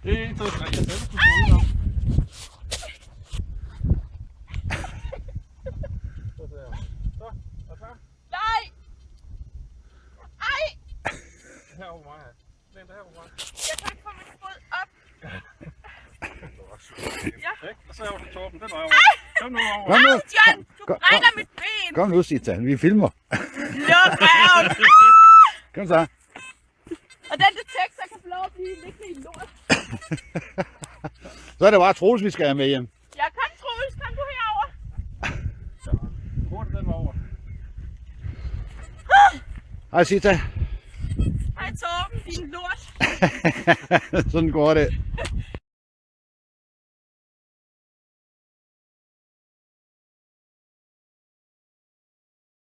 Det er 1, 2, 3. Jeg sætter på skolen op. Så, og så. Nej! Ej! Herovre mig her. Læn dig herovre mig. Jeg kan ikke få min fod op. Ja. Og så herovre til Torben. Den vej over. Kom nu over. Kom nu. Ej, John! Du Kom, brækker mit ben! Kom nu, Sita. Vi filmer. Luk røven! Kom så. Og den detektor kan få lov at blive liggende i lort. Så er det bare Troels, vi skal have med hjem. Jeg kan Troels, kom du herover. Så, hurtigt den vej over. Hej Sita. Hej Torben, din lort. Sådan går det.